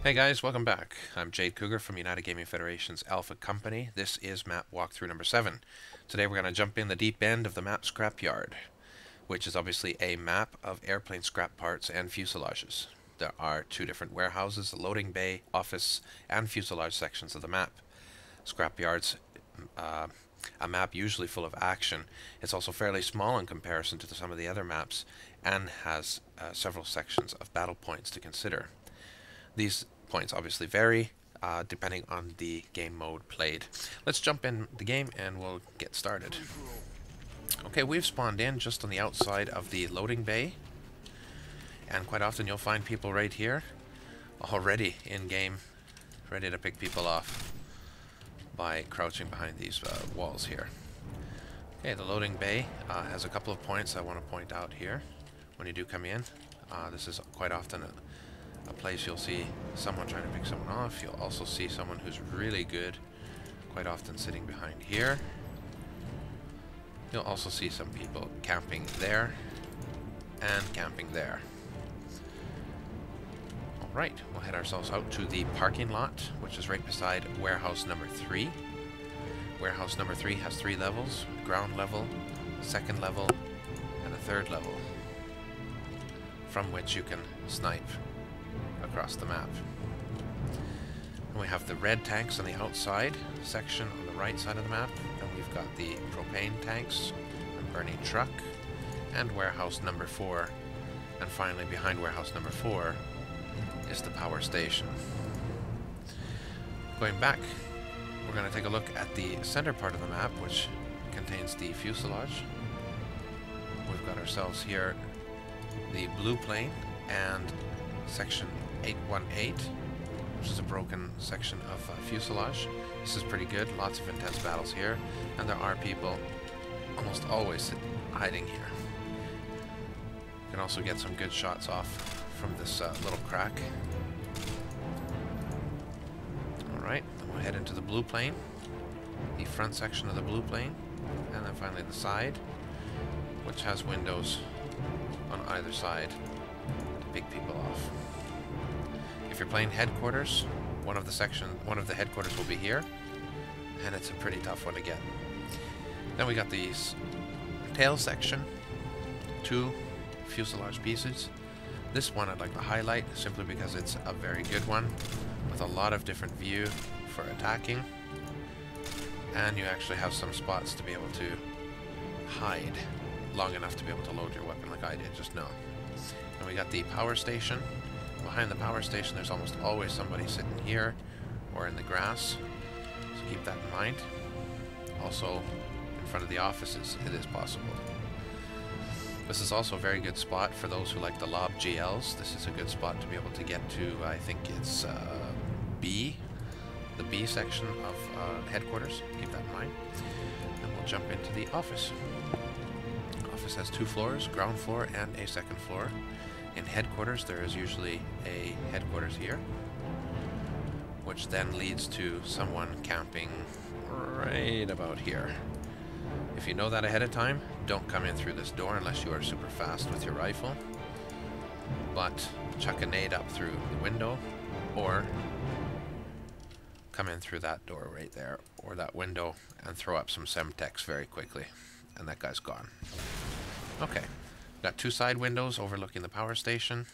Hey guys, welcome back. I'm Jade Cougar from United Gaming Federation's Alpha Company. This is map walkthrough number 7. Today we're going to jump in the deep end of the map Scrapyard, which is obviously a map of airplane scrap parts and fuselages. There are two different warehouses, a loading bay, office, and fuselage sections of the map. Scrapyard's a map usually full of action. It's also fairly small in comparison to some of the other maps and has several sections of battle points to consider. These points obviously vary depending on the game mode played. Let's jump in the game and we'll get started. Okay, we've spawned in just on the outside of the loading bay, and quite often you'll find people right here already in game, ready to pick people off by crouching behind these walls here. Okay, the loading bay has a couple of points I want to point out here when you do come in. This is quite often a place you'll see someone trying to pick someone off. You'll also see someone who's really good, quite often sitting behind here. You'll also see some people camping there and camping there. Alright, we'll head ourselves out to the parking lot, which is right beside warehouse number 3. Warehouse number 3 has 3 levels: ground level, second level, and a third level, from which you can snipe across the map. And we have the red tanks on the outside section on the right side of the map, and we've got the propane tanks, a burning truck, and warehouse number 4. And finally, behind warehouse number 4 is the power station. Going back, we're going to take a look at the center part of the map, which contains the fuselage. We've got ourselves here the blue plane and section 818, which is a broken section of fuselage. This is pretty good, lots of intense battles here, and there are people almost always hiding here. You can also get some good shots off from this little crack. Alright, then we'll head into the blue plane, the front section of the blue plane, and then finally the side, which has windows on either side to pick people off. If you're playing headquarters, one of the headquarters will be here, and it's a pretty tough one to get. Then we got the tail section, 2 fuselage pieces. This one I'd like to highlight simply because it's a very good one with a lot of different view for attacking, and you actually have some spots to be able to hide long enough to be able to load your weapon like I did just now. And we got the power station. Behind the power station there's almost always somebody sitting here or in the grass, so keep that in mind. Also in front of the offices it is possible. This is also a very good spot for those who like the lob GLs. This is a good spot to be able to get to, I think it's B, the B section of headquarters. Keep that in mind. And we'll jump into the office. Office has 2 floors, ground floor and a second floor. In headquarters there is usually a headquarters here, which then leads to someone camping right about here. If you know that ahead of time, don't come in through this door unless you are super fast with your rifle, but chuck a nade up through the window, or come in through that door right there, or that window, and throw up some Semtex very quickly, and that guy's gone. Okay, got 2 side windows overlooking the power station,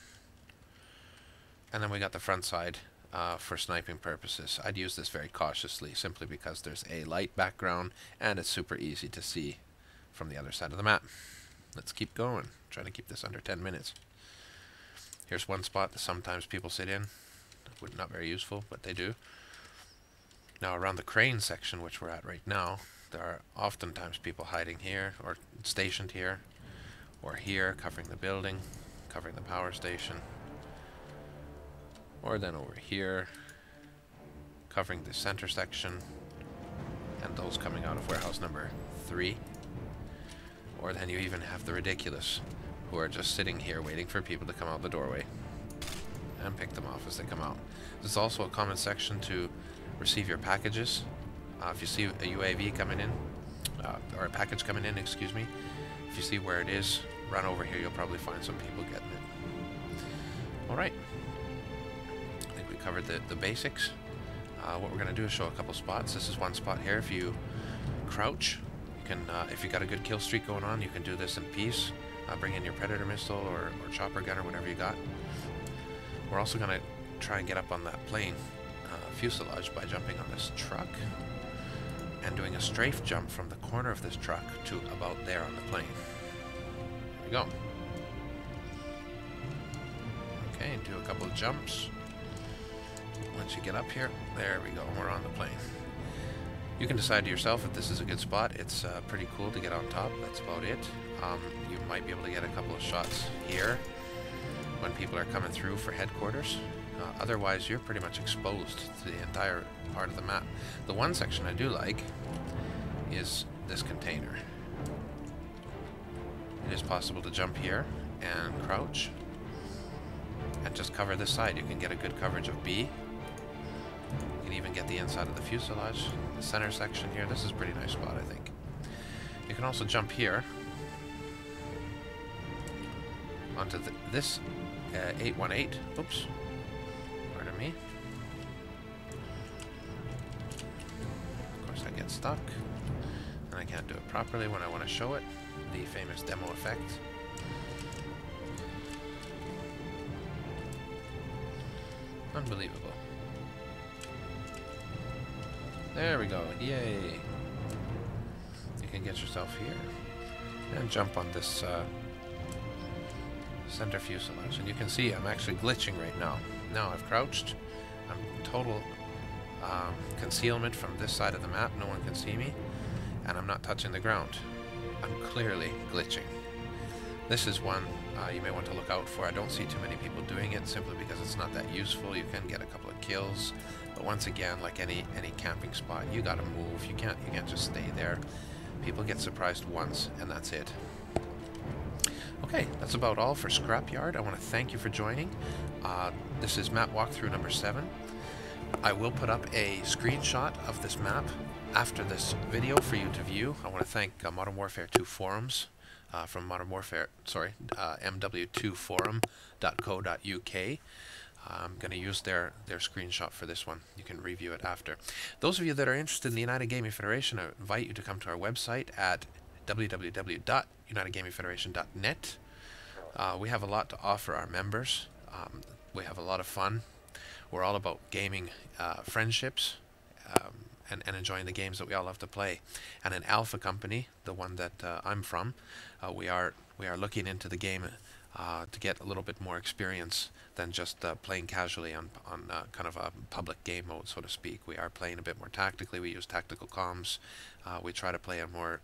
and then we got the front side for sniping purposes. I'd use this very cautiously simply because there's a light background and it's super easy to see from the other side of the map. Let's keep going. Trying to keep this under 10 minutes. Here's one spot that sometimes people sit in. Not very useful, but they do. Now around the crane section, which we're at right now, there are oftentimes people hiding here or stationed here or here, covering the building, covering the power station, or then over here covering the center section, and those coming out of warehouse number 3. Or then you even have the ridiculous who are just sitting here waiting for people to come out the doorway and pick them off as they come out. This is also a common section to receive your packages. If you see a UAV coming in, or a package coming in, excuse me, if you see where it is, run over here, you'll probably find some people getting it. Alright. covered the basics. What we're going to do is show a couple spots. This is one spot here. If you crouch, you can, if you got a good kill streak going on, you can do this in peace. Bring in your Predator missile or chopper gun or whatever you got. We're also going to try and get up on that plane fuselage by jumping on this truck and doing a strafe jump from the corner of this truck to about there on the plane. There we go. Okay, do a couple of jumps. Once you get up here, there we go, we're on the plane. You can decide to yourself if this is a good spot. It's pretty cool to get on top. That's about it. You might be able to get a couple of shots here when people are coming through for headquarters. Otherwise, you're pretty much exposed to the entire part of the map. The one section I do like is this container. It is possible to jump here and crouch and just cover this side. You can get a good coverage of B. You can even get the inside of the fuselage. The center section here, this is a pretty nice spot, I think. You can also jump here onto this 818. Oops. Pardon me. Of course, I get stuck, and I can't do it properly when I want to show it. The famous demo effect. Unbelievable. There we go. Yay. You can get yourself here and jump on this center fuselage. And you can see I'm actually glitching right now. Now I've crouched. I'm in total concealment from this side of the map. No one can see me. And I'm not touching the ground. I'm clearly glitching. This is one you may want to look out for. I don't see too many people doing it simply because it's not that useful. You can get a couple of kills, but once again, like any camping spot, you gotta move. You can't just stay there. People get surprised once, and that's it. Okay, that's about all for Scrapyard. I want to thank you for joining. This is map walkthrough number 7. I will put up a screenshot of this map after this video for you to view. I want to thank Modern Warfare 2 forums. From mw2forum.co.uk. I'm going to use their screenshot for this one. You can review it after. Those of you that are interested in the United Gaming Federation, I invite you to come to our website at www.unitedgamingfederation.net. We have a lot to offer our members. We have a lot of fun. We're all about gaming friendships, and enjoying the games that we all love to play. And an alpha company, the one that I'm from, we are looking into the game to get a little bit more experience than just playing casually on kind of a public game mode, so to speak. We are playing a bit more tactically. We use tactical comms. We try to play a more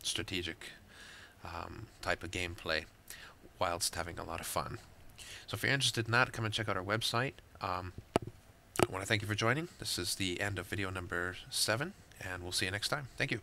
strategic type of gameplay whilst having a lot of fun. So if you're interested in that, come and check out our website. I want to thank you for joining. This is the end of video number 7, and we'll see you next time. Thank you.